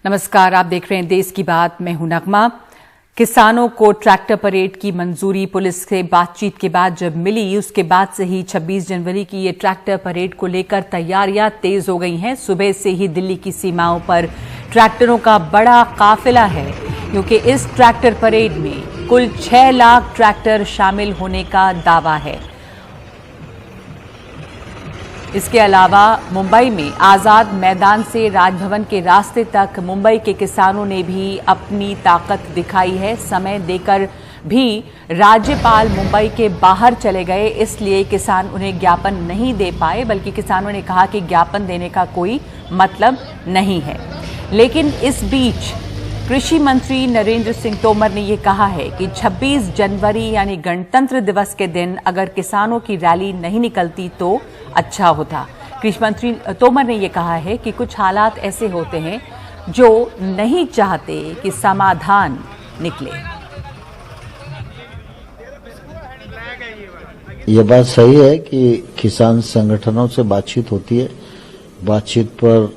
नमस्कार, आप देख रहे हैं देश की बात। मैं हूं नगमा। किसानों को ट्रैक्टर परेड की मंजूरी पुलिस से बातचीत के बाद जब मिली, उसके बाद से ही 26 जनवरी की ये ट्रैक्टर परेड को लेकर तैयारियां तेज हो गई हैं। सुबह से ही दिल्ली की सीमाओं पर ट्रैक्टरों का बड़ा काफिला है, क्योंकि इस ट्रैक्टर परेड में कुल 6 लाख ट्रैक्टर शामिल होने का दावा है। इसके अलावा मुंबई में आजाद मैदान से राजभवन के रास्ते तक मुंबई के किसानों ने भी अपनी ताकत दिखाई है। समय देकर भी राज्यपाल मुंबई के बाहर चले गए, इसलिए किसान उन्हें ज्ञापन नहीं दे पाए, बल्कि किसानों ने कहा कि ज्ञापन देने का कोई मतलब नहीं है। लेकिन इस बीच कृषि मंत्री नरेंद्र सिंह तोमर ने यह कहा है कि 26 जनवरी यानी गणतंत्र दिवस के दिन अगर किसानों की रैली नहीं निकलती तो अच्छा होता। कृषि मंत्री तोमर ने यह कहा है कि कुछ हालात ऐसे होते हैं जो नहीं चाहते कि समाधान निकले। ये बात सही है कि किसान संगठनों से बातचीत होती है, बातचीत पर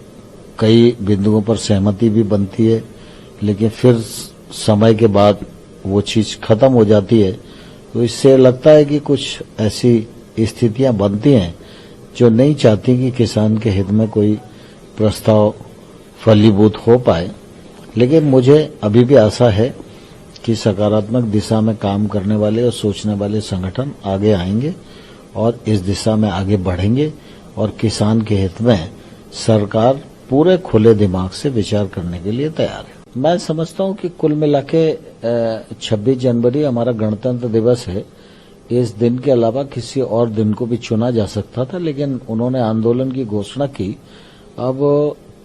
कई बिंदुओं पर सहमति भी बनती है, लेकिन फिर समय के बाद वो चीज खत्म हो जाती है। तो इससे लगता है कि कुछ ऐसी स्थितियां बनती हैं जो नहीं चाहती कि किसान के हित में कोई प्रस्ताव फलीभूत हो पाए। लेकिन मुझे अभी भी आशा है कि सकारात्मक दिशा में काम करने वाले और सोचने वाले संगठन आगे आएंगे और इस दिशा में आगे बढ़ेंगे, और किसान के हित में सरकार पूरे खुले दिमाग से विचार करने के लिए तैयार है। मैं समझता हूं कि कुल मिलाके 26 जनवरी हमारा गणतंत्र दिवस है। इस दिन के अलावा किसी और दिन को भी चुना जा सकता था, लेकिन उन्होंने आंदोलन की घोषणा की। अब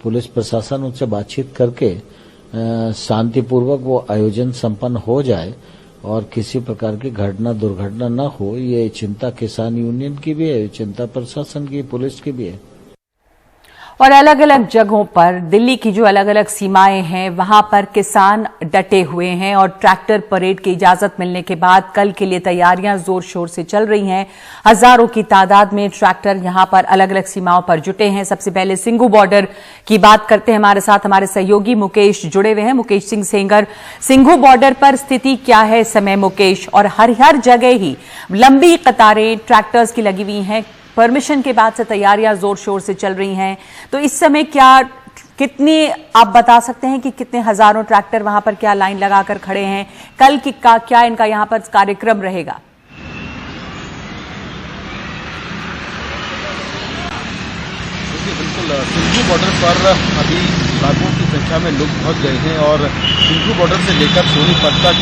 पुलिस प्रशासन उनसे बातचीत करके शांतिपूर्वक वो आयोजन संपन्न हो जाए और किसी प्रकार की घटना दुर्घटना न हो, ये चिंता किसान यूनियन की भी है, चिंता प्रशासन की, पुलिस की भी है। और अलग अलग जगहों पर दिल्ली की जो अलग अलग सीमाएं हैं, वहां पर किसान डटे हुए हैं और ट्रैक्टर परेड की इजाजत मिलने के बाद कल के लिए तैयारियां जोर शोर से चल रही हैं। हजारों की तादाद में ट्रैक्टर यहां पर अलग अलग सीमाओं पर जुटे हैं। सबसे पहले सिंघू बॉर्डर की बात करते हैं। हमारे साथ हमारे सहयोगी मुकेश जुड़े हुए हैं, मुकेश सिंह सेंगर। सिंघू बॉर्डर पर स्थिति क्या है इस समय मुकेश? और हर जगह ही लंबी कतारें ट्रैक्टर्स की लगी हुई हैं। परमिशन के बाद से तैयारियां जोर शोर से चल रही हैं, तो इस समय कितनी आप बता सकते हैं कि कितने हजारों ट्रैक्टर वहां पर क्या लाइन लगाकर खड़े हैं? कल की क्या इनका यहां पर कार्यक्रम रहेगा? बिल्कुल, सिंघू बॉर्डर पर अभी लाखों की संख्या में लोग पहुंच गए हैं और सिंघू बॉर्डर से लेकर सोनीपत तक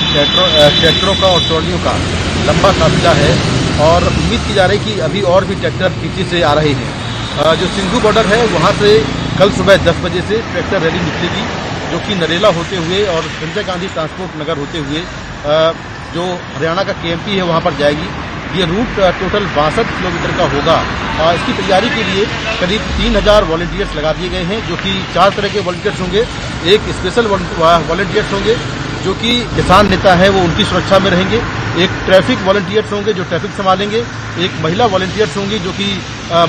ट्रैक्टरों का और ट्रॉलियों का लंबा काफिला है और उम्मीद की जा रही है कि अभी और भी ट्रैक्टर पीछे से आ रहे हैं। जो सिंघू बॉर्डर है वहां से कल सुबह 10 बजे से ट्रैक्टर रैली निकलेगी, जो कि नरेला होते हुए और संजय गांधी ट्रांसपोर्ट नगर होते हुए जो हरियाणा का केएमपी है वहां पर जाएगी। ये रूट टोटल 62 किलोमीटर का होगा। इसकी तैयारी के लिए करीब 3000 वॉलंटियर्स लगा दिए गए हैं, जो कि 4 तरह के वॉलंटियर्स होंगे। एक स्पेशल वॉलंटियर्स होंगे जो कि किसान नेता है वो उनकी सुरक्षा में रहेंगे। एक ट्रैफिक वॉलंटियर्स होंगे जो ट्रैफिक संभालेंगे। एक महिला वॉलंटियर्स होंगी जो कि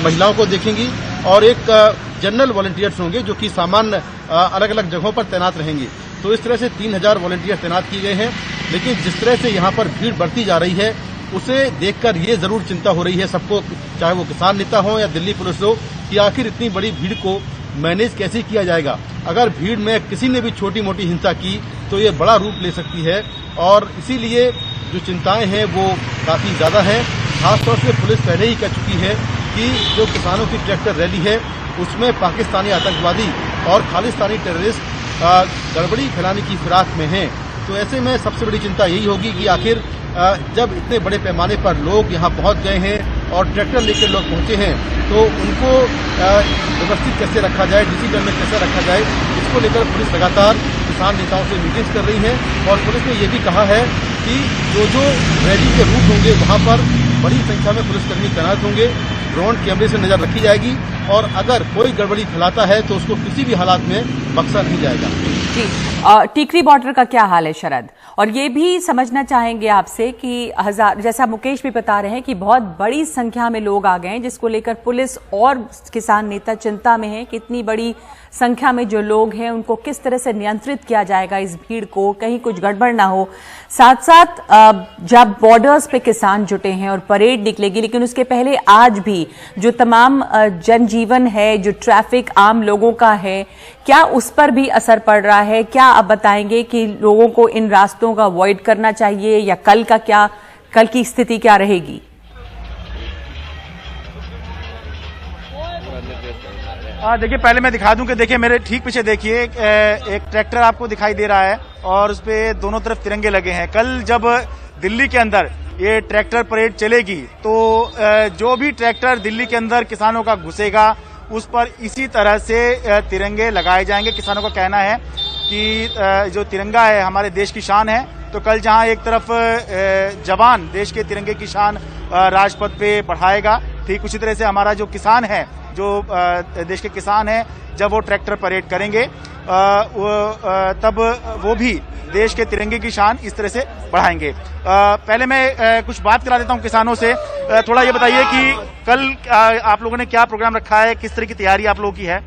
महिलाओं को देखेंगी, और एक जनरल वॉलंटियर्स होंगे जो कि सामान्य अलग अलग जगहों पर तैनात रहेंगे। तो इस तरह से 3000 वॉलंटियर्स तैनात किए गए हैं। लेकिन जिस तरह से यहाँ पर भीड़ बढ़ती जा रही है, उसे देखकर ये जरूर चिंता हो रही है सबको, चाहे वो किसान नेता हो या दिल्ली पुलिस हो, कि आखिर इतनी बड़ी भीड़ को मैनेज कैसे किया जाएगा। अगर भीड़ में किसी ने भी छोटी मोटी हिंसा की तो ये बड़ा रूप ले सकती है, और इसीलिए जो चिंताएं हैं वो काफी ज्यादा हैं। खासतौर से पुलिस पहले ही कह चुकी है कि जो किसानों की ट्रैक्टर रैली है उसमें पाकिस्तानी आतंकवादी और खालिस्तानी टेररिस्ट गड़बड़ी फैलाने की फिराक में हैं। तो ऐसे में सबसे बड़ी चिंता यही होगी कि आखिर जब इतने बड़े पैमाने पर लोग यहाँ पहुंच गए हैं और ट्रैक्टर लेकर लोग पहुंचे हैं, तो उनको व्यवस्थित कैसे रखा जाए, डिसिप्लिन में कैसे रखा जाए, इसको लेकर पुलिस लगातार किसान नेताओं से मीटिंग्स कर रही है। और पुलिस ने ये भी कहा है कि जो रैली के रूट होंगे वहां पर बड़ी संख्या में पुलिसकर्मी तैनात होंगे, ड्रोन कैमरे से नजर रखी जाएगी, और अगर कोई गड़बड़ी फैलाता है तो उसको किसी भी हालात में बख्शा नहीं जाएगा। जी, टीकरी बॉर्डर का क्या हाल है शरद? और ये भी समझना चाहेंगे आपसे कि जैसा मुकेश भी बता रहे हैं कि बहुत बड़ी संख्या में लोग आ गए हैं, जिसको लेकर पुलिस और किसान नेता चिंता में हैं कि इतनी बड़ी संख्या में जो लोग हैं उनको किस तरह से नियंत्रित किया जाएगा, इस भीड़ को कहीं कुछ गड़बड़ ना हो। साथ साथ जब बॉर्डर्स पे किसान जुटे हैं और परेड निकलेगी, लेकिन उसके पहले आज भी जो तमाम जनजीवन है, जो ट्रैफिक आम लोगों का है, क्या उस पर भी असर पड़ रहा है? क्या आप बताएंगे कि लोगों को इन रास्तों का अवॉइड करना चाहिए या कल की स्थिति क्या रहेगी? देखिए, पहले मैं दिखा दूं कि देखिए मेरे ठीक पीछे देखिए एक ट्रैक्टर आपको दिखाई दे रहा है और उस पे दोनों तरफ तिरंगे लगे हैं। कल जब दिल्ली के अंदर ये ट्रैक्टर परेड चलेगी तो जो भी ट्रैक्टर दिल्ली के अंदर किसानों का घुसेगा उस पर इसी तरह से तिरंगे लगाए जाएंगे। किसानों का कहना है कि जो तिरंगा है हमारे देश की शान है, तो कल जहां एक तरफ जवान देश के तिरंगे की शान राजपथ पे बढ़ाएगा, ठीक उसी तरह से हमारा जो किसान है, जो देश के किसान हैं, जब वो ट्रैक्टर परेड करेंगे तब वो भी देश के तिरंगे की शान इस तरह से बढ़ाएंगे। पहले मैं कुछ बात करा देता हूं किसानों से। थोड़ा ये बताइए कि कल आप लोगों ने क्या प्रोग्राम रखा है, किस तरह की तैयारी आप लोगों की है?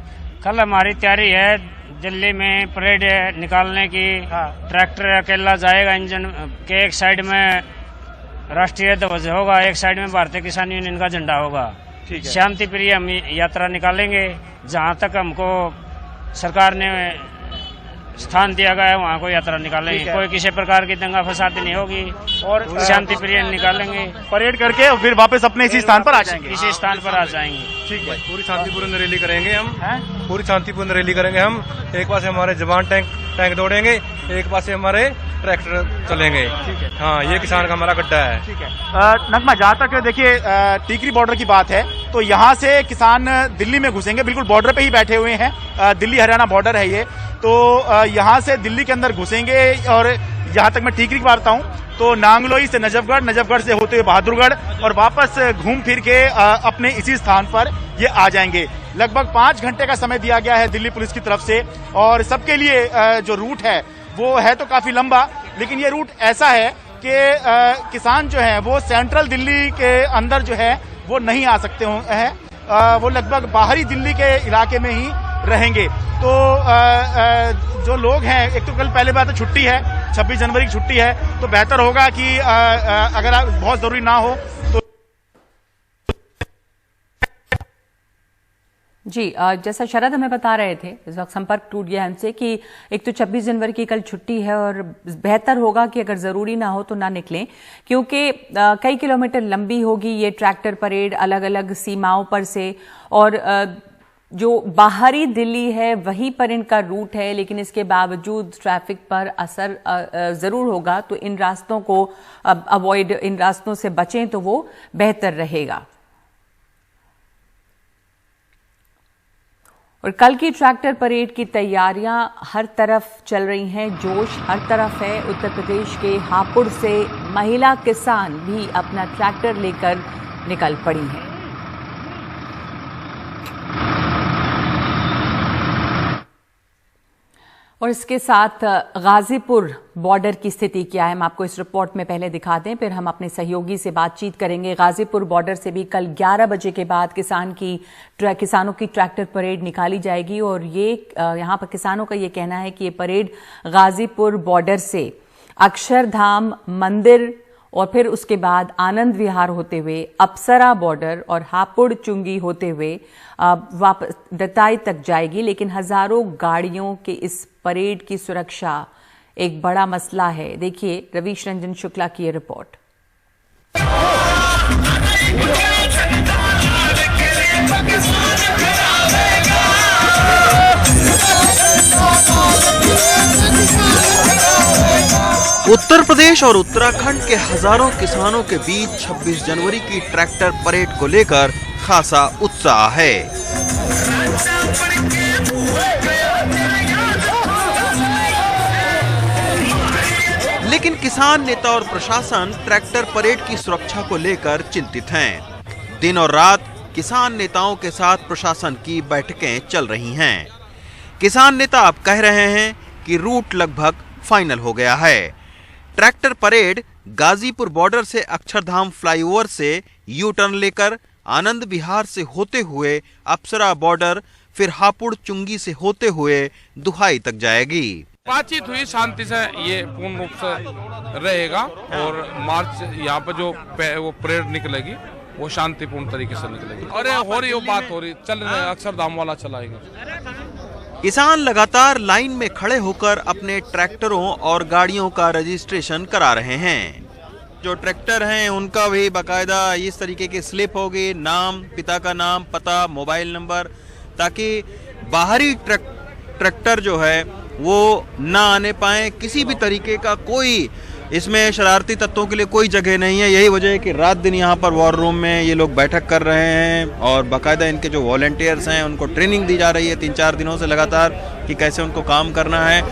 कल हमारी तैयारी है दिल्ली में परेड निकालने की। ट्रैक्टर अकेला जाएगा, इंजन के एक साइड में राष्ट्रीय ध्वज होगा, एक साइड में भारतीय किसान यूनियन का झंडा होगा। शांति प्रिय हम यात्रा निकालेंगे। जहां तक हमको सरकार ने स्थान दिया गया है वहां को यात्रा निकालेंगे। कोई किसी प्रकार की दंगा फसादी नहीं होगी और शांति प्रिय निकालेंगे। परेड करके और फिर वापस अपने इसी स्थान पर आ जाएंगे। इसी स्थान पर आ जाएंगे। ठीक है, पूरी शांतिपूर्ण रैली करेंगे हम। पूरी शांतिपूर्ण रैली करेंगे हम। एक पास हमारे जवान टैंक दौड़ेंगे, एक पास हमारे ट्रैक्टर चलेंगे। ठीक है, हाँ, ये किसान का हमारा गड्ढा है। ठीक है। नगमा, जहाँ तक देखिए टीकरी बॉर्डर की बात है तो यहाँ से किसान दिल्ली में घुसेंगे, बिल्कुल बॉर्डर पे ही बैठे हुए हैं। दिल्ली हरियाणा बॉर्डर है ये, तो यहाँ से दिल्ली के अंदर घुसेंगे और यहाँ तक मैं टीकरी की बात बताऊँ तो नांगलोई से नजफगढ़, नजफगढ़ से होते हुए बहादुरगढ़ और वापस घूम फिर के अपने इसी स्थान पर ये आ जाएंगे। लगभग 5 घंटे का समय दिया गया है दिल्ली पुलिस की तरफ से और सबके लिए जो रूट है वो है तो काफी लंबा, लेकिन ये रूट ऐसा है कि किसान जो है वो सेंट्रल दिल्ली के अंदर जो है वो नहीं आ सकते हैं। वो लगभग बाहरी दिल्ली के इलाके में ही रहेंगे। तो जो लोग हैं, एक तो कल पहले बात है छुट्टी है, 26 जनवरी की छुट्टी है, तो बेहतर होगा कि अगर बहुत जरूरी ना हो तो जी, जैसा शरद हमें बता रहे थे, इस वक्त संपर्क टूट गया हमसे कि एक तो 26 जनवरी की कल छुट्टी है और बेहतर होगा कि अगर जरूरी ना हो तो ना निकलें, क्योंकि कई किलोमीटर लंबी होगी ये ट्रैक्टर परेड अलग अलग सीमाओं पर से, और जो बाहरी दिल्ली है वहीं पर इनका रूट है, लेकिन इसके बावजूद ट्रैफिक पर असर जरूर होगा। तो इन रास्तों को अवॉइड, इन रास्तों से बचें तो वो बेहतर रहेगा। और कल की ट्रैक्टर परेड की तैयारियां हर तरफ चल रही हैं, जोश हर तरफ है। उत्तर प्रदेश के हापुड़ से महिला किसान भी अपना ट्रैक्टर लेकर निकल पड़ी हैं। और इसके साथ गाजीपुर बॉर्डर की स्थिति क्या है, हम आपको इस रिपोर्ट में पहले दिखा दें, फिर हम अपने सहयोगी से बातचीत करेंगे। गाजीपुर बॉर्डर से भी कल 11 बजे के बाद किसानों की ट्रैक्टर परेड निकाली जाएगी और ये यहाँ पर किसानों का ये कहना है कि ये परेड गाजीपुर बॉर्डर से अक्षरधाम मंदिर और फिर उसके बाद आनंद विहार होते हुए अप्सरा बॉर्डर और हापुड़ चुंगी होते हुए वापस दताई तक जाएगी। लेकिन हजारों गाड़ियों के इस परेड की सुरक्षा एक बड़ा मसला है। देखिए रवीश रंजन शुक्ला की ये रिपोर्ट। उत्तर प्रदेश और उत्तराखंड के हजारों किसानों के बीच 26 जनवरी की ट्रैक्टर परेड को लेकर खासा उत्साह है। लेकिन किसान नेता और प्रशासन ट्रैक्टर परेड की सुरक्षा को लेकर चिंतित हैं। दिन और रात किसान नेताओं के साथ प्रशासन की बैठकें चल रही हैं। किसान नेता अब कह रहे हैं कि कि रूट लगभग फाइनल हो गया है। ट्रैक्टर परेड गाजीपुर बॉर्डर से अक्षरधाम फ्लाईओवर से यू टर्न लेकर आनंद विहार से होते हुए अप्सरा बॉर्डर, फिर हापुड़ चुंगी से होते हुए दुहाई तक जाएगी। बातचीत हुई, शांति से ये पूर्ण रूप से रहेगा और मार्च यहाँ पर जो वो परेड निकलेगी वो शांतिपूर्ण तरीके से निकलेगी। अरे हो रही वो बात हो रही, चल रहे अक्षरधाम वाला चलाएंगे। किसान लगातार लाइन में खड़े होकर अपने ट्रैक्टरों और गाड़ियों का रजिस्ट्रेशन करा रहे हैं। जो ट्रैक्टर हैं उनका भी बाकायदा इस तरीके की स्लिप होगी, नाम, पिता का नाम, पता, मोबाइल नंबर, ताकि बाहरी ट्रैक्टर जो है वो ना आने पाए। किसी भी तरीके का कोई इसमें शरारती तत्वों के लिए कोई जगह नहीं है। यही वजह है कि रात दिन यहाँ पर वॉर रूम में ये लोग बैठक कर रहे हैं और बाकायदा इनके जो वॉलंटियर्स हैं उनको ट्रेनिंग दी जा रही है 3-4 दिनों से लगातार कि कैसे उनको काम करना है।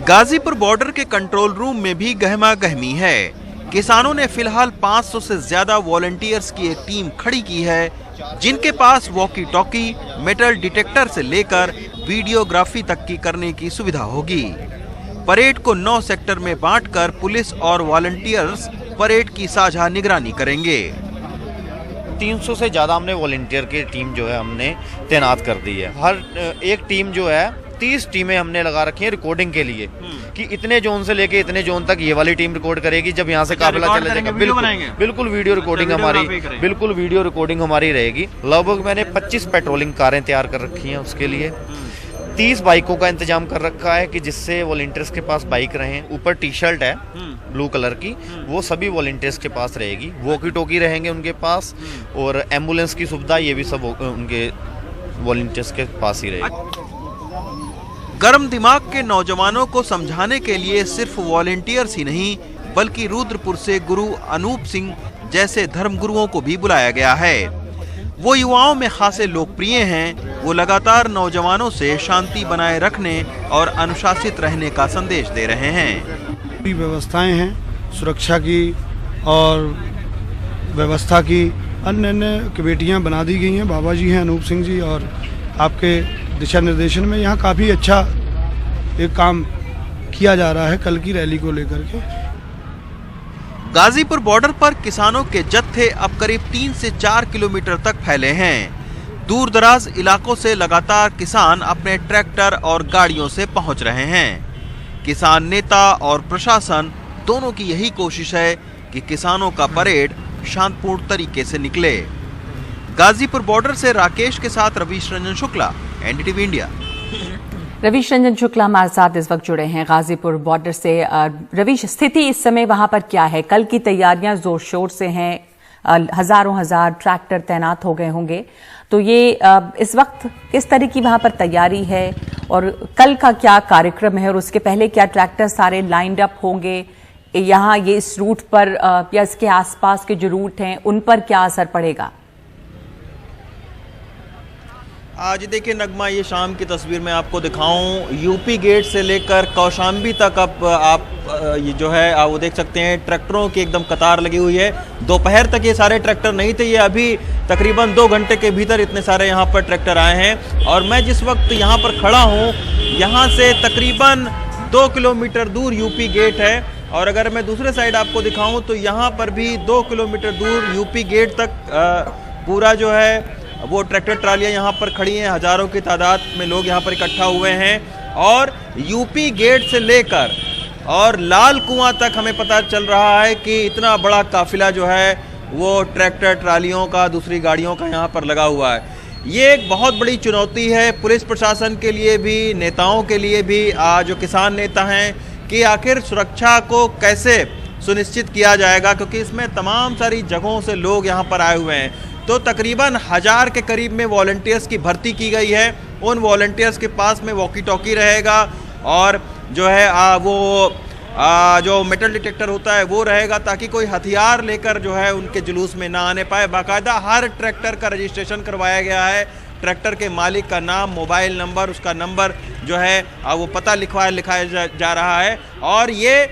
गाजीपुर बॉर्डर के कंट्रोल रूम में भी गहमा गहमी है। किसानों ने फिलहाल 500 से ज्यादा वॉलंटियर्स की एक टीम खड़ी की है, जिनके पास वॉकी टॉकी, मेटल डिटेक्टर से लेकर वीडियोग्राफी तक की करने की सुविधा होगी। परेड को 9 सेक्टर में बांटकर पुलिस और वॉलंटियर्स परेड की साझा निगरानी करेंगे। 300 से ज़्यादा हमने वॉलंटियर की टीम जो है हमने तैनात कर दी है। हर एक टीम जो है 30 टीमें हमने लगा रखी हैं रिकॉर्डिंग के लिए कि इतने जोन से लेके इतने जोन तक ये वाली टीम रिकॉर्ड करेगी। जब यहाँ से काफिला चले जाएगा बिल्कुल वीडियो रिकॉर्डिंग हमारी रहेगी। लगभग मैंने 25 पेट्रोलिंग कारें तैयार कर रखी हैं उसके लिए। 30 बाइकों का इंतजाम कर रखा है कि जिससे वॉलंटियर्स के पास बाइक रहें। ऊपर टी शर्ट है ब्लू कलर की, वो सभी वॉलंटियर्स के पास रहेगी। वॉकी टॉकी रहेंगे उनके पास और एम्बुलेंस की सुविधा ये भी सब उनके वॉलंटियर्स के पास ही रहेगी। गर्म दिमाग के नौजवानों को समझाने के लिए सिर्फ वॉलंटियर्स ही नहीं बल्कि रुद्रपुर से गुरु अनूप सिंह जैसे धर्मगुरुओं को भी बुलाया गया है। वो युवाओं में खासे लोकप्रिय हैं। वो लगातार नौजवानों से शांति बनाए रखने और अनुशासित रहने का संदेश दे रहे हैं। व्यवस्थाएं हैं सुरक्षा की और व्यवस्था की, अन्य अन्य कमेटियां बना दी गई हैं। बाबा जी हैं अनूप सिंह जी और आपके दिशा निर्देशन में यहाँ काफ़ी अच्छा एक काम किया जा रहा है कल की रैली को लेकर के। गाजीपुर बॉर्डर पर किसानों के जत्थे अब करीब 3 से 4 किलोमीटर तक फैले हैं। दूर दराज इलाकों से लगातार किसान अपने ट्रैक्टर और गाड़ियों से पहुंच रहे हैं। किसान नेता और प्रशासन दोनों की यही कोशिश है कि किसानों का परेड शांतिपूर्ण तरीके से निकले। गाजीपुर बॉर्डर से राकेश के साथ रवीश रंजन शुक्ला, एनडीटीवी इंडिया। रवीश रंजन शुक्ला हमारे साथ इस वक्त जुड़े हैं गाजीपुर बॉर्डर से। रवीश, स्थिति इस समय वहां पर क्या है? कल की तैयारियां जोर शोर से हैं, हजार ट्रैक्टर तैनात हो गए होंगे, तो ये इस वक्त किस तरह की वहां पर तैयारी है और कल का क्या कार्यक्रम है और उसके पहले क्या ट्रैक्टर सारे लाइंड अप होंगे यहाँ ये इस रूट पर या इसके आसपास के जो रूट हैं उन पर क्या असर पड़ेगा? आज देखिए नगमा, ये शाम की तस्वीर मैं आपको दिखाऊं, यूपी गेट से लेकर कौशाम्बी तक अब आप ये जो है आप वो देख सकते हैं ट्रैक्टरों की एकदम कतार लगी हुई है। दोपहर तक ये सारे ट्रैक्टर नहीं थे, ये अभी तकरीबन 2 घंटे के भीतर इतने सारे यहाँ पर ट्रैक्टर आए हैं। और मैं जिस वक्त यहाँ पर खड़ा हूँ, यहाँ से तकरीबन 2 किलोमीटर दूर यूपी गेट है और अगर मैं दूसरे साइड आपको दिखाऊँ तो यहाँ पर भी 2 किलोमीटर दूर यूपी गेट तक पूरा जो है वो ट्रैक्टर ट्रालियां यहाँ पर खड़ी हैं। हजारों की तादाद में लोग यहाँ पर इकट्ठा हुए हैं और यूपी गेट से लेकर और लाल कुआं तक हमें पता चल रहा है कि इतना बड़ा काफिला जो है वो ट्रैक्टर ट्रालियों का, दूसरी गाड़ियों का यहाँ पर लगा हुआ है। ये एक बहुत बड़ी चुनौती है पुलिस प्रशासन के लिए भी, नेताओं के लिए भी, जो किसान नेता हैं, कि आखिर सुरक्षा को कैसे सुनिश्चित किया जाएगा, क्योंकि इसमें तमाम सारी जगहों से लोग यहाँ पर आए हुए हैं। तो तकरीबन 1000 के करीब में वॉलंटियर्स की भर्ती की गई है। उन वॉलंटियर्स के पास में वॉकी टॉकी रहेगा और जो है जो मेटल डिटेक्टर होता है वो रहेगा, ताकि कोई हथियार लेकर जो है उनके जुलूस में ना आने पाए। बाकायदा हर ट्रैक्टर का रजिस्ट्रेशन करवाया गया है। ट्रैक्टर के मालिक का नाम, मोबाइल नंबर, उसका नंबर जो है वो पता लिखाया जा रहा है। और ये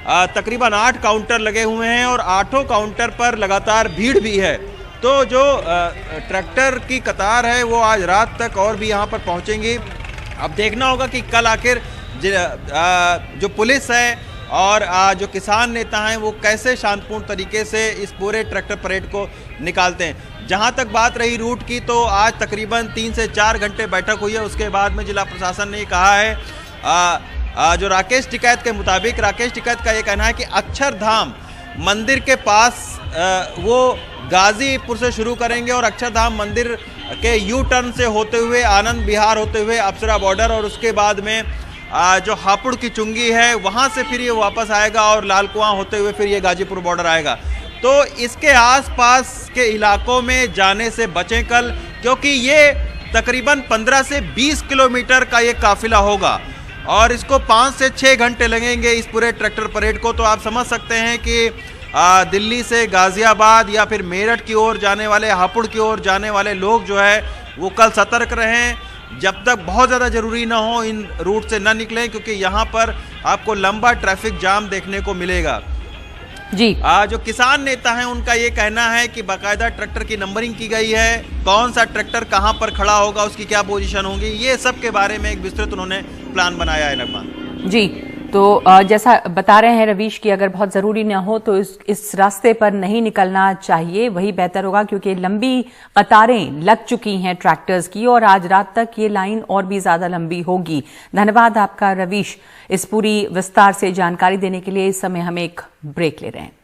तकरीबन 8 काउंटर लगे हुए हैं और 8 काउंटर पर लगातार भीड़ भी है। तो जो ट्रैक्टर की कतार है वो आज रात तक और भी यहाँ पर पहुँचेंगी। अब देखना होगा कि कल आखिर जो पुलिस है और जो किसान नेता हैं वो कैसे शांतिपूर्ण तरीके से इस पूरे ट्रैक्टर परेड को निकालते हैं। जहां तक बात रही रूट की, तो आज तकरीबन 3 से 4 घंटे बैठक हुई है। उसके बाद में जिला प्रशासन ने कहा है, जो राकेश टिकैत के मुताबिक, राकेश टिकैत का ये कहना है कि अक्षरधाम मंदिर के पास वो गाजीपुर से शुरू करेंगे और अक्षरधाम मंदिर के यू टर्न से होते हुए आनंद विहार होते हुए अप्सरा बॉर्डर और उसके बाद में जो हापुड़ की चुंगी है वहां से फिर ये वापस आएगा और लाल कुआं होते हुए फिर ये गाजीपुर बॉर्डर आएगा। तो इसके आसपास के इलाकों में जाने से बचें कल, क्योंकि ये तकरीबन 15 से 20 किलोमीटर का ये काफिला होगा और इसको 5 से 6 घंटे लगेंगे इस पूरे ट्रैक्टर परेड को। तो आप समझ सकते हैं कि दिल्ली से गाजियाबाद या फिर मेरठ की ओर जाने वाले, हापुड़ की ओर जाने वाले लोग जो है वो कल सतर्क रहें, जब तक बहुत ज़्यादा ज़रूरी ना हो इन रूट से ना निकलें, क्योंकि यहाँ पर आपको लंबा ट्रैफिक जाम देखने को मिलेगा जी। जो किसान नेता हैं उनका ये कहना है कि बाकायदा ट्रैक्टर की नंबरिंग की गई है, कौन सा ट्रैक्टर कहाँ पर खड़ा होगा, उसकी क्या पोजीशन होगी, ये सब के बारे में एक विस्तृत उन्होंने प्लान बनाया है। नगमा जी, तो जैसा बता रहे हैं रवीश कि अगर बहुत जरूरी न हो तो इस रास्ते पर नहीं निकलना चाहिए, वही बेहतर होगा, क्योंकि लंबी कतारें लग चुकी हैं ट्रैक्टर्स की और आज रात तक ये लाइन और भी ज्यादा लंबी होगी। धन्यवाद आपका रवीश, इस पूरी विस्तार से जानकारी देने के लिए। इस समय हम एक ब्रेक ले रहे हैं।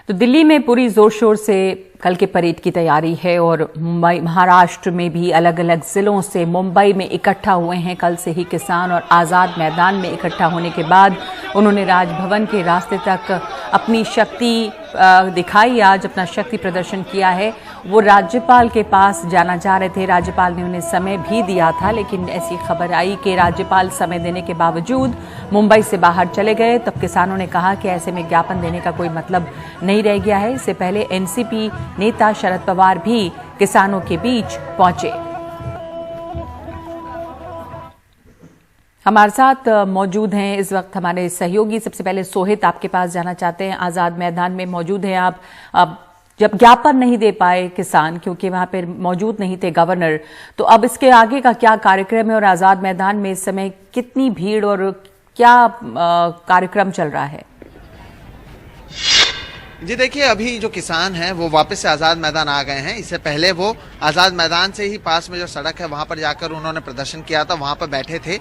तो दिल्ली में पूरी जोर शोर से कल के परेड की तैयारी है और मुंबई, महाराष्ट्र में भी अलग अलग जिलों से मुंबई में इकट्ठा हुए हैं कल से ही किसान और आज़ाद मैदान में इकट्ठा होने के बाद उन्होंने राजभवन के रास्ते तक अपनी शक्ति दिखाई, आज अपना शक्ति प्रदर्शन किया है। वो राज्यपाल के पास जाना चाह रहे थे, राज्यपाल ने उन्हें समय भी दिया था, लेकिन ऐसी खबर आई कि राज्यपाल समय देने के बावजूद मुंबई से बाहर चले गए। तब किसानों ने कहा कि ऐसे में ज्ञापन देने का कोई मतलब नहीं रह गया है। इससे पहले एनसीपी नेता शरद पवार भी किसानों के बीच पहुंचे। हमारे साथ मौजूद हैं इस वक्त हमारे सहयोगी। सबसे पहले सोहित, आपके पास जाना चाहते हैं। आजाद मैदान में मौजूद हैं आप। अब जब ज्ञापन नहीं दे पाए किसान, क्योंकि वहां पर मौजूद नहीं थे गवर्नर, तो अब इसके आगे का क्या कार्यक्रम है और आजाद मैदान में इस समय कितनी भीड़ और क्या कार्यक्रम चल रहा है? जी देखिए, अभी जो किसान हैं वो वापस से आज़ाद मैदान आ गए हैं। इससे पहले वो आज़ाद मैदान से ही पास में जो सड़क है वहां पर जाकर उन्होंने प्रदर्शन किया था, वहां पर बैठे थे।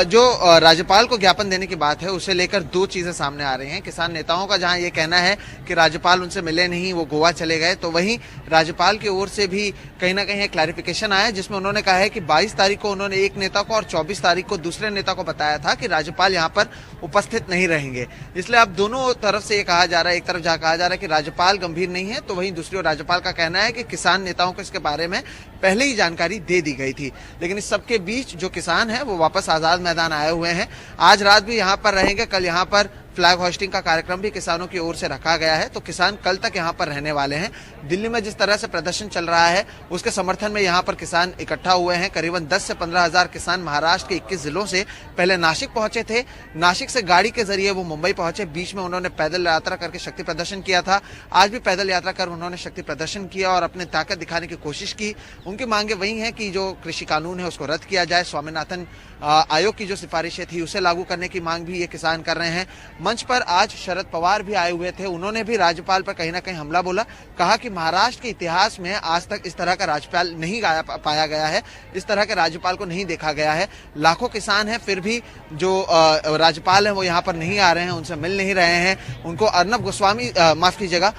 जो राज्यपाल को ज्ञापन देने की बात है उसे लेकर दो चीजें सामने आ रही हैं। किसान नेताओं का जहां ये कहना है कि राज्यपाल उनसे मिले नहीं, वो गोवा चले गए, तो वहीं राज्यपाल की ओर से भी कहीं ना कहीं एक क्लैरिफिकेशन आया जिसमें उन्होंने कहा है कि 22 तारीख को उन्होंने एक नेता को और 24 तारीख को दूसरे नेता को बताया था कि राज्यपाल यहाँ पर उपस्थित नहीं रहेंगे। इसलिए अब दोनों तरफ से ये कहा जा रहा है, एक तरफ जहाँ कहा जा रहा है कि राज्यपाल गंभीर नहीं है, तो वहीं दूसरी ओर राज्यपाल का कहना है कि किसान नेताओं को इसके बारे में पहले ही जानकारी दे दी गई थी। लेकिन इस सबके बीच जो किसान है वो वापस आजाद मैदान आए हुए हैं। आज रात भी यहाँ पर रहेंगे। कल यहाँ पर फ्लैग होस्टिंग का कार्यक्रम भी किसानों की ओर से रखा गया है, तो किसान कल तक यहाँ पर रहने वाले हैं। दिल्ली में जिस तरह से प्रदर्शन चल रहा है उसके समर्थन में यहाँ पर किसान इकट्ठा हुए हैं। करीबन 10 से 15 हजार किसान महाराष्ट्र के 21 जिलों से पहले नासिक पहुंचे थे। नासिक से गाड़ी के जरिए वो मुंबई पहुंचे। बीच में उन्होंने पैदल यात्रा करके शक्ति प्रदर्शन किया था। आज भी पैदल यात्रा कर उन्होंने शक्ति प्रदर्शन किया और अपनी ताकत दिखाने की कोशिश की। उनकी मांगे वही है कि जो कृषि कानून है उसको रद्द किया जाए, स्वामीनाथन आयोग की जो सिफारिशें थी उसे लागू करने की मांग भी ये किसान कर रहे हैं। मंच पर आज शरद पवार भी आए हुए थे। उन्होंने भी राज्यपाल पर कहीं ना कहीं हमला बोला, कहा कि महाराष्ट्र के इतिहास में आज तक इस तरह का राज्यपाल नहीं पाया गया है, इस तरह के राज्यपाल को नहीं देखा गया है। लाखों किसान हैं, फिर भी जो राज्यपाल हैं वो यहाँ पर नहीं आ रहे हैं, उनसे मिल नहीं रहे हैं। उनको अर्नब गोस्वामी माफ कीजिएगा,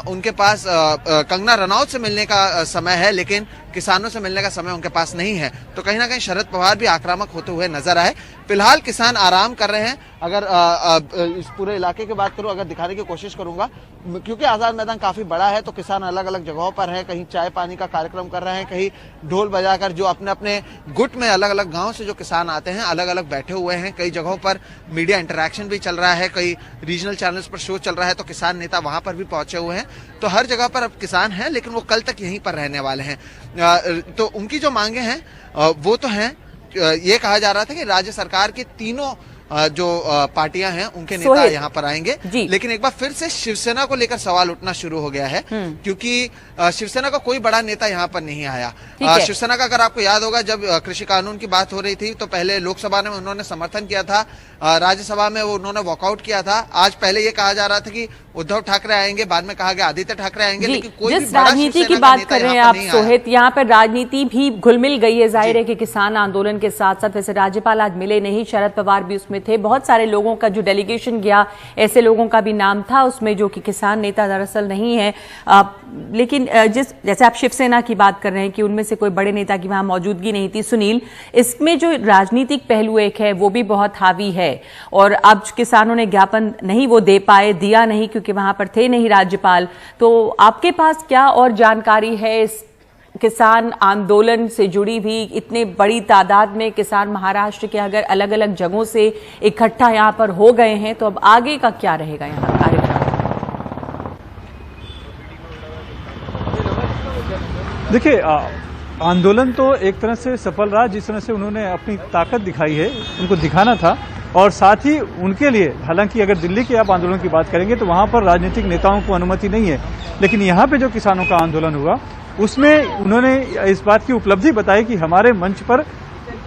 उनके पास कंगना रनौत से मिलने का समय है, लेकिन किसानों से मिलने का समय उनके पास नहीं है। तो कहीं ना कहीं शरद पवार भी आक्रामक होते हुए नजर आए। फिलहाल किसान आराम कर रहे हैं। अगर इस पूरे इलाके की बात करूं, अगर दिखाने की कोशिश करूंगा, क्योंकि आजाद मैदान काफी बड़ा है, तो किसान अलग अलग जगहों पर है। कहीं चाय पानी का कार्यक्रम कर रहे हैं, कहीं ढोल बजाकर जो अपने अपने गुट में अलग अलग गांव से जो किसान आते हैं अलग अलग बैठे हुए हैं। कई जगहों पर मीडिया इंटरेक्शन भी चल रहा है, कई रीजनल चैनल्स पर शो चल रहा है, तो किसान नेता वहां पर भी पहुंचे हुए हैं। तो हर जगह पर अब किसान हैं, लेकिन वो कल तक यहीं पर रहने वाले हैं। तो उनकी जो मांगे हैं वो तो हैं ये कहा जा रहा था कि राज्य सरकार के तीनों जो पार्टियां हैं उनके नेता यहाँ पर आएंगे, लेकिन एक बार फिर से शिवसेना को लेकर सवाल उठना शुरू हो गया है, क्योंकि शिवसेना का कोई बड़ा नेता यहाँ पर नहीं आया। शिवसेना का अगर आपको याद होगा, जब कृषि कानून की बात हो रही थी तो पहले लोकसभा में उन्होंने समर्थन किया था, राज्यसभा में वो उन्होंने वॉकआउट किया था। आज पहले ये कहा जा रहा था कि उद्धव ठाकरे आएंगे, बाद में कहा गया आदित्य ठाकरे आएंगे, लेकिन कोई जिस राजनीति की बात कर रहे हैं आप सोहित, यहाँ पर राजनीति भी घुल मिल गई है। जाहिर है कि किसान आंदोलन के साथ साथ, वैसे राज्यपाल आज मिले नहीं, शरद पवार भी उसमें थे, बहुत सारे लोगों का जो डेलीगेशन गया, ऐसे लोगों का भी नाम था उसमें जो कि किसान नेता दरअसल नहीं है। लेकिन जैसे आप शिवसेना की बात कर रहे हैं कि उनमें से कोई बड़े नेता की वहां मौजूदगी नहीं थी। सुनील, इसमें जो राजनीतिक पहलू एक है वो भी बहुत हावी है, और अब किसानों ने ज्ञापन नहीं वो दे पाए, दिया नहीं क्योंकि वहां पर थे नहीं राज्यपाल। तो आपके पास क्या और जानकारी है इस किसान आंदोलन से जुड़ी भी? इतने बड़ी तादाद में किसान महाराष्ट्र के अगर अलग अलग जगहों से इकट्ठा यहां पर हो गए हैं, तो अब आगे का क्या रहेगा यहां कार्यक्रम? देखिए, आंदोलन तो एक तरह से सफल रहा, जिस तरह से उन्होंने अपनी ताकत दिखाई है, उनको दिखाना था। और साथ ही उनके लिए, हालांकि अगर दिल्ली के आप आंदोलन की बात करेंगे तो वहां पर राजनीतिक नेताओं को अनुमति नहीं है, लेकिन यहां पे जो किसानों का आंदोलन हुआ उसमें उन्होंने इस बात की उपलब्धि बताई कि हमारे मंच पर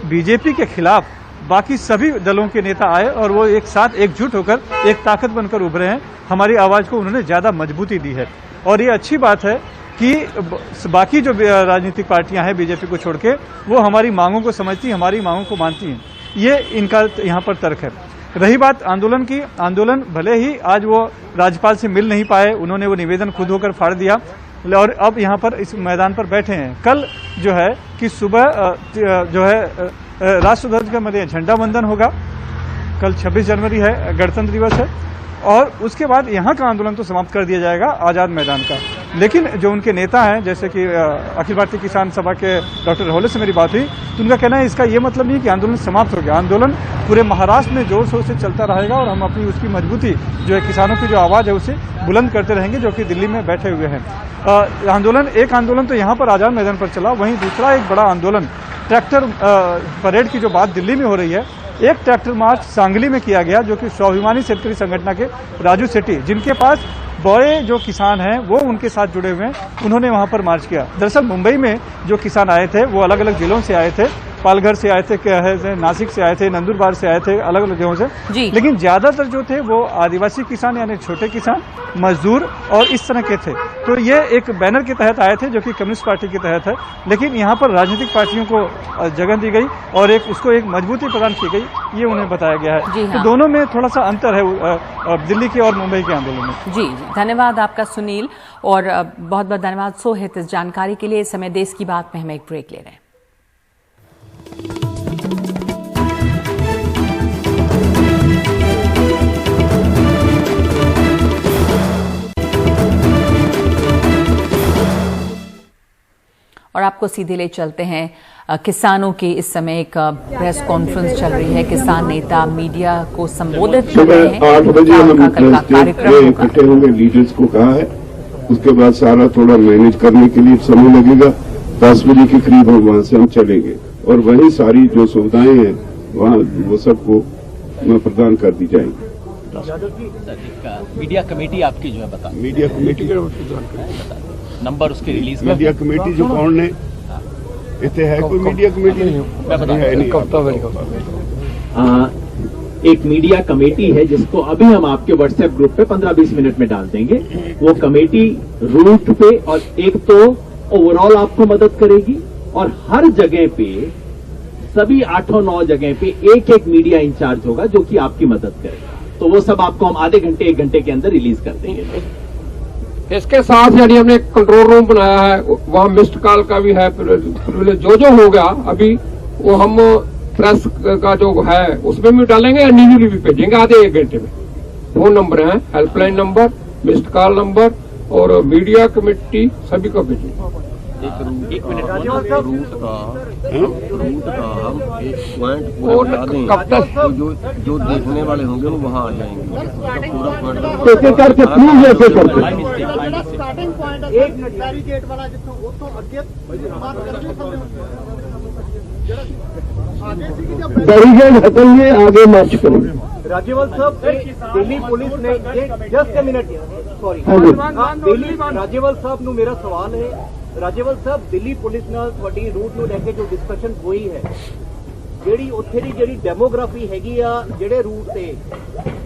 बीजेपी के खिलाफ बाकी सभी दलों के नेता आए और वो एक साथ एकजुट होकर एक ताकत बनकर उभरे हैं। हमारी आवाज को उन्होंने ज्यादा मजबूती दी है, और ये अच्छी बात है कि बाकी जो राजनीतिक पार्टियां हैं बीजेपी को छोड़ के, वो हमारी मांगों को समझती, हमारी मांगों को मानती हैं। ये इनका यहाँ पर तर्क है। रही बात आंदोलन की, आंदोलन भले ही आज वो राज्यपाल से मिल नहीं पाए, उन्होंने वो निवेदन खुद होकर फाड़ दिया और अब यहाँ पर इस मैदान पर बैठे हैं। कल जो है कि सुबह जो है राष्ट्रध्वज का मतलब झंडा वंदन होगा, कल 26 जनवरी है, गणतंत्र दिवस है, और उसके बाद यहाँ का आंदोलन तो समाप्त कर दिया जाएगा आजाद मैदान का। लेकिन जो उनके नेता हैं, जैसे कि अखिल भारतीय किसान सभा के डॉक्टर राहुल से मेरी बात हुई, तो उनका कहना है इसका ये मतलब नहीं कि आंदोलन समाप्त हो गया। आंदोलन पूरे महाराष्ट्र में जोर शोर से चलता रहेगा और हम अपनी उसकी मजबूती जो है, किसानों की जो आवाज है, उसे बुलंद करते रहेंगे, जो कि दिल्ली में बैठे हुए हैं। एक आंदोलन तो यहाँ पर आजाद मैदान पर चला, वहीं दूसरा एक बड़ा आंदोलन ट्रैक्टर परेड की जो बात दिल्ली में हो रही है, एक ट्रैक्टर मार्च सांगली में किया गया, जो कि स्वाभिमानी शेतकरी संगठन के राजू सेठी, जिनके पास बड़े जो किसान हैं वो उनके साथ जुड़े हुए हैं, उन्होंने वहां पर मार्च किया। दरअसल मुंबई में जो किसान आए थे वो अलग अलग जिलों से आए थे, पालघर से आए थे, नासिक से आए थे, नंदुरबार से आए थे, अलग अलग जगहों से, लेकिन ज्यादातर जो थे वो आदिवासी किसान यानी छोटे किसान, मजदूर और इस तरह के थे। तो ये एक बैनर के तहत आए थे जो कि कम्युनिस्ट पार्टी के तहत है, लेकिन यहाँ पर राजनीतिक पार्टियों को जगह दी गई और उसको एक मजबूती प्रदान की गई, ये उन्हें बताया गया है। तो दोनों में थोड़ा सा अंतर है दिल्ली के और मुंबई के आंदोलन में। जी, धन्यवाद आपका सुनील, और बहुत बहुत धन्यवाद सोहित इस जानकारी के लिए। इस समय देश की बात में हम एक ब्रेक ले रहे हैं। और आपको सीधे ले चलते हैं किसानों की इस समय एक प्रेस कॉन्फ्रेंस चल रही है। किसान नेता मीडिया को संबोधित कर रहे हैं। 8 बजे हम इकट्ठे होंगे, लीडर्स को कहा है। उसके बाद सारा थोड़ा मैनेज करने के लिए समय लगेगा। 10 बजे के करीब हम वहां से हम चलेंगे और वही सारी जो सुविधाएं हैं वहाँ वो सबको प्रदान कर दी जाएंगी। मीडिया कमेटी आपकी जो है बता, मीडिया कमेटी नंबर उसकी रिलीज, मीडिया कमेटी जो कौन ने इतने है, कोई मीडिया कमेटी है नहीं। एक मीडिया कमेटी है जिसको अभी हम आपके व्हाट्सएप ग्रुप पे 15-20 मिनट में डाल देंगे। वो कमेटी रूट पे और एक तो ओवरऑल आपको मदद करेगी और हर जगह पे सभी 8-9 जगह पे एक मीडिया इंचार्ज होगा जो कि आपकी मदद करेगा। तो वो सब आपको हम आधे घंटे 1 घंटे के अंदर रिलीज कर देंगे। इसके साथ यानी हमने कंट्रोल रूम बनाया है, वहाँ मिस्ड कॉल का भी है। जो हो गया अभी वो हम प्रेस का जो है उसमें भी डालेंगे, इंडिविजुअली भी भेजेंगे आधे 1 घंटे में। फोन नंबर है, helpline number, missed call number और मीडिया कमेटी सभी को भेजेंगे। एक मिनट रूट का हम एक पॉइंट बता देंगे, कब तक जो देखने वाले होंगे वो वहाँ आ जाएंगे। पूरा पॉइंट बैरिकेड हटाइए, आगे मार्च करेंगे। राज्यपाल साहब, दिल्ली पुलिस ने just a minute sorry Delhi राज्यपाल साहब ਨੂੰ ਮੇਰਾ ਸਵਾਲ ਹੈ। राज्यपाल साहब, दिल्ली पुलिस ਨਾਲ ਤੁਹਾਡੀ ਰੂਟ ਨੂੰ ਲੈ ਕੇ ਜੋ ਡਿਸਕਸ਼ਨ ਹੋਈ ਹੈ, ਜਿਹੜੀ ਉੱਥੇ ਦੀ ਜਿਹੜੀ ਡੈਮੋਗ੍ਰਾਫੀ ਹੈਗੀ ਆ ਜਿਹੜੇ ਰੂਟ ਤੇ,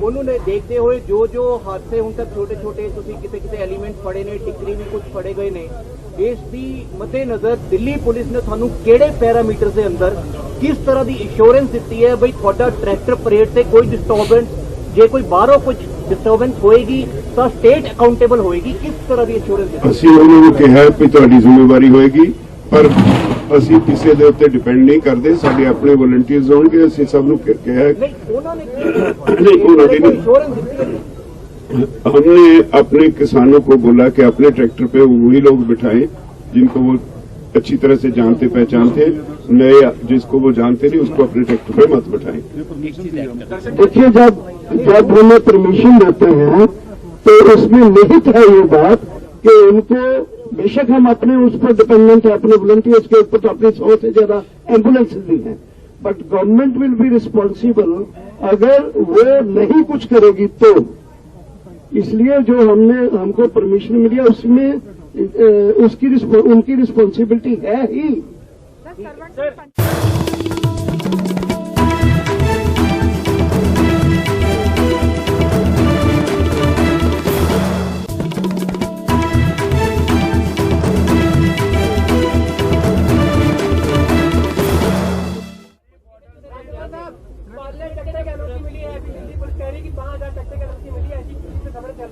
ਉਹਨੂੰ ਨੇ ਦੇਖਦੇ ਹੋਏ ਜੋ ਹਾਦਸੇ ਹੁਣ ਤੱਕ ਛੋਟੇ ਤੁਸੀਂ ਕਿਤੇ ਐਲੀਮੈਂਟ ਫੜੇ ਨੇ, ਟਿਕਰੀ ਵੀ ਕੁਝ ਫੜੇ ਗਏ ਨੇ, ਇਸ ਦੀ ਮੱਦੇਨਜ਼ਰ ਦਿੱਲੀ ਪੁਲਿਸ ਨੇ ਤੁਹਾਨੂੰ ਕਿਹੜੇ ਪੈਰਾਮੀਟਰ ਦੇ ਅੰਦਰ ਕਿਸ ਤਰ੍ਹਾਂ ਦੀ ਇੰਸ਼ੋਰੈਂਸ ਦਿੱਤੀ ਹੈ ਬਈ ਤੁਹਾਡਾ ਟਰੈਕਟਰ ਪਰੇਡ ਤੇ ਕੋਈ ਡਿਸਟਰਬੈਂਸ, ਜੇ ਕੋਈ ਬਾਹਰੋਂ ਕੁਝ ਡਿਸਟਰਬੈਂਸ ਹੋਏਗੀ ਤਾਂ ਸਟੇਟ ਅਕਾਊਂਟੇਬਲ ਹੋਏਗੀ, ਕਿਸ ਤਰ੍ਹਾਂ ਦੀ ਇੰਸ਼ੋਰੈਂਸ ਦਿੱਤੀ? ਅਸੀਂ ਉਹਨਾਂ ਨੂੰ ਕਿਹਾ ਵੀ ਤੁਹਾਡੀ ਜ਼ਿੰਮੇਵਾਰੀ ਹੋਏਗੀ, ਪਰ ਅਸੀਂ ਕਿਸੇ ਦੇ ਉੱਤੇ ਡਿਪੈਂਡ ਨਹੀਂ ਕਰਦੇ, ਸਾਡੇ ਆਪਣੇ ਵਲੰਟੀਅਰਸ ਹੋਣਗੇ, ਅਸੀਂ ਸਭ ਨੂੰ ਕਿਹਾ ਹੈ। ਉਹਨਾਂ ਨੇ इंश्योरेंस हमने अपने किसानों को बोला कि अपने ट्रैक्टर पे वही लोग बिठाएं जिनको वो अच्छी तरह से जानते पहचानते, नए जिसको वो जानते नहीं उसको अपने ट्रैक्टर पे मत बिठाएं। देखिए, जब हमें परमिशन देते हैं तो उसमें निहित है ये बात कि उनको, बेशक हम अपने उस पर डिपेंडेंट है, अपने वॉलंटियर्स के ऊपर तो अपनी 100 से ज्यादा एम्बुलेंस दी हैं, but government will be responsible अगर वो नहीं कुछ करेगी तो। इसलिए जो हमको परमिशन मिली है उसमें उनकी रिस्पॉन्सिबिलिटी है ही।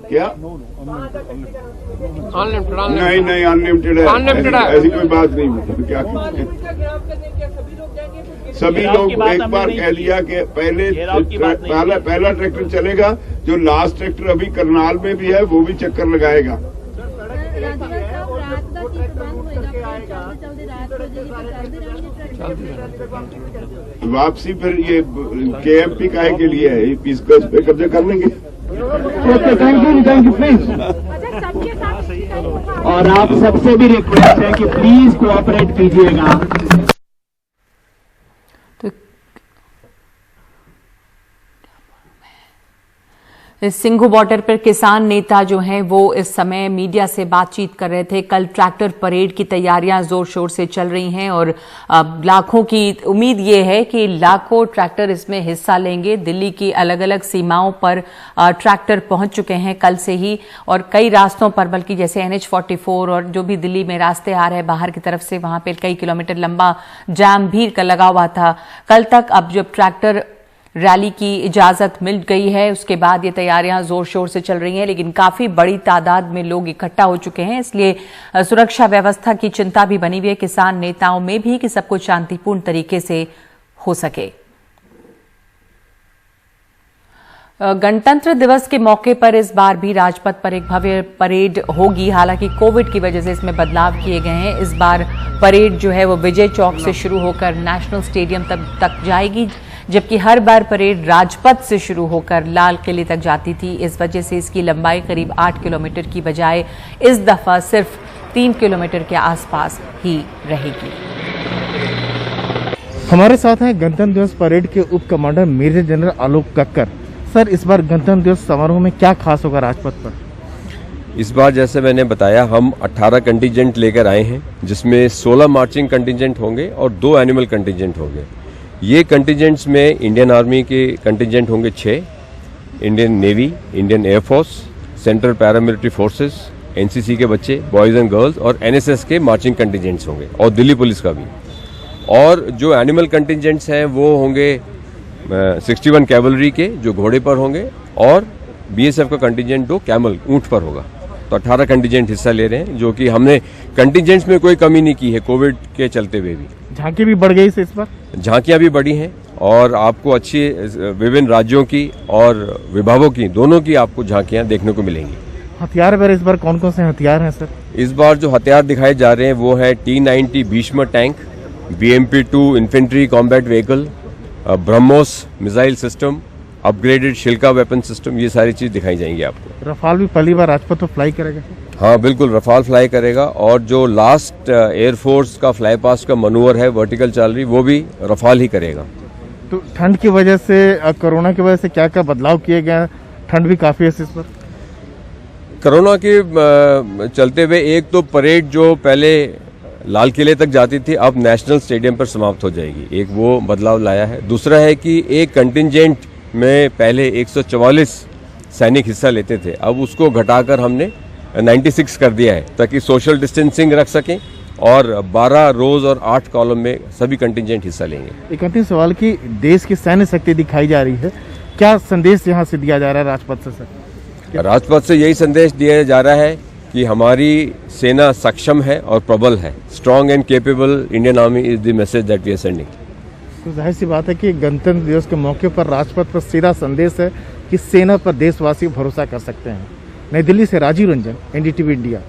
क्या नहीं अनलिमिटेड है, ऐसी कोई बात नहीं। क्या सभी लोग एक बार कह लिया कि पहला ट्रैक्टर चलेगा, जो लास्ट ट्रैक्टर अभी करनाल में भी है वो भी चक्कर लगाएगा। वापसी फिर ये KMP काहे के लिए है, इसको इस पे कब्जा कर लेंगे। Okay, thank you please. और आप सबसे भी रिक्वेस्ट है कि प्लीज कोऑपरेट कीजिएगा। सिंघू बॉर्डर पर किसान नेता जो हैं वो इस समय मीडिया से बातचीत कर रहे थे। कल ट्रैक्टर परेड की तैयारियां जोर शोर से चल रही हैं और लाखों की उम्मीद ये है कि लाखों ट्रैक्टर इसमें हिस्सा लेंगे। दिल्ली की अलग अलग सीमाओं पर ट्रैक्टर पहुंच चुके हैं कल से ही, और कई रास्तों पर, बल्कि जैसे NH-44 और जो भी दिल्ली में रास्ते आ रहे हैं बाहर की तरफ से, वहां पर कई किलोमीटर लंबा जाम भी लगा हुआ था कल तक। अब जब ट्रैक्टर रैली की इजाजत मिल गई है उसके बाद ये तैयारियां जोर शोर से चल रही हैं, लेकिन काफी बड़ी तादाद में लोग इकट्ठा हो चुके हैं, इसलिए सुरक्षा व्यवस्था की चिंता भी बनी हुई है किसान नेताओं में भी कि सब कुछ शांतिपूर्ण तरीके से हो सके। गणतंत्र दिवस के मौके पर इस बार भी राजपथ पर एक भव्य परेड होगी। हालांकि कोविड की वजह से इसमें बदलाव किए गए हैं। इस बार परेड जो है वो विजय चौक से शुरू होकर नेशनल स्टेडियम तक जाएगी, जबकि हर बार परेड राजपथ से शुरू होकर लाल किले तक जाती थी। इस वजह से इसकी लंबाई करीब 8 किलोमीटर की बजाय इस दफा सिर्फ 3 किलोमीटर के आसपास ही रहेगी। हमारे साथ हैं गणतंत्र दिवस परेड के उप कमांडर मेजर जनरल आलोक कक्कर। सर, इस बार गणतंत्र दिवस समारोह में क्या खास होगा राजपथ पर? इस बार जैसे मैंने बताया, हम 18 कंटिजेंट लेकर आए हैं, जिसमें 16 मार्चिंग कंटिजेंट होंगे और 2 एनिमल कंटिजेंट होंगे। ये कंटिजेंट्स में इंडियन आर्मी के कंटिजेंट होंगे 6, Indian navy, Indian air force, central paramilitary forces, NCC के बच्चे, बॉयज एंड गर्ल्स और एनएसएस के मार्चिंग कंटिजेंट्स होंगे, और दिल्ली पुलिस का भी। और जो एनिमल कंटिजेंट्स हैं वो होंगे 61 कैवलरी के, जो घोड़े पर होंगे, और बीएसएफ का कंटिजेंट 2 कैमल, ऊंट पर होगा। तो 18 कंटिजेंट हिस्सा ले रहे हैं, जो कि हमने कंटिजेंट्स में कोई कमी नहीं की है कोविड के चलते हुए भी। झांकी भी बढ़ गई इस बार? झांकियां भी बढ़ी हैं, और आपको अच्छी विभिन्न राज्यों की और विभागों की, दोनों की आपको झांकियां देखने को मिलेंगी। हथियार पर इस बार कौन कौन से हथियार हैं सर? इस बार जो हथियार दिखाए जा रहे हैं वो है T-90 Bhishma tank, BMP-2 infantry combat vehicle, BrahMos missile system, upgraded शिल्का weapon system, ये सारी चीज दिखाई जाएंगी आपको। रफाल भी पहली बार राजपथ पर फ्लाई करेगा? हाँ बिल्कुल, रफाल फ्लाई करेगा और जो लास्ट एयरफोर्स का फ्लाई पास्ट का मनूवर है वर्टिकल चाल रही, वो भी रफाल ही करेगा। तो ठंड की वजह से, कोरोना की वजह से क्या क्या बदलाव किए गए? ठंड भी काफी है इस पर। कोरोना के चलते हुए एक तो परेड जो पहले लाल किले तक जाती थी अब नेशनल स्टेडियम पर समाप्त हो जाएगी, एक वो बदलाव लाया है। दूसरा है कि एक कंटिंजेंट में पहले 144 सैनिक हिस्सा लेते थे, अब उसको घटाकर हमने 96 कर दिया है ताकि सोशल डिस्टेंसिंग रख सकें और 12 रोज और 8 कॉलम में सभी कंटिंजेंट हिस्सा लेंगे। एक अंतिम सवाल की देश की सैन्य शक्ति दिखाई जा रही है, क्या संदेश यहाँ से दिया जा रहा है राजपथ से सर? राजपथ से यही संदेश दिया जा रहा है कि हमारी सेना सक्षम है और प्रबल है। Strong and capable Indian army is the message that we are sending. तो जाहिर सी बात है कि गणतंत्र दिवस के मौके पर राजपथ पर सीधा संदेश है कि सेना पर देशवासी भरोसा कर सकते हैं। नई दिल्ली से राजीव रंजन, एनडीटीवी इंडिया।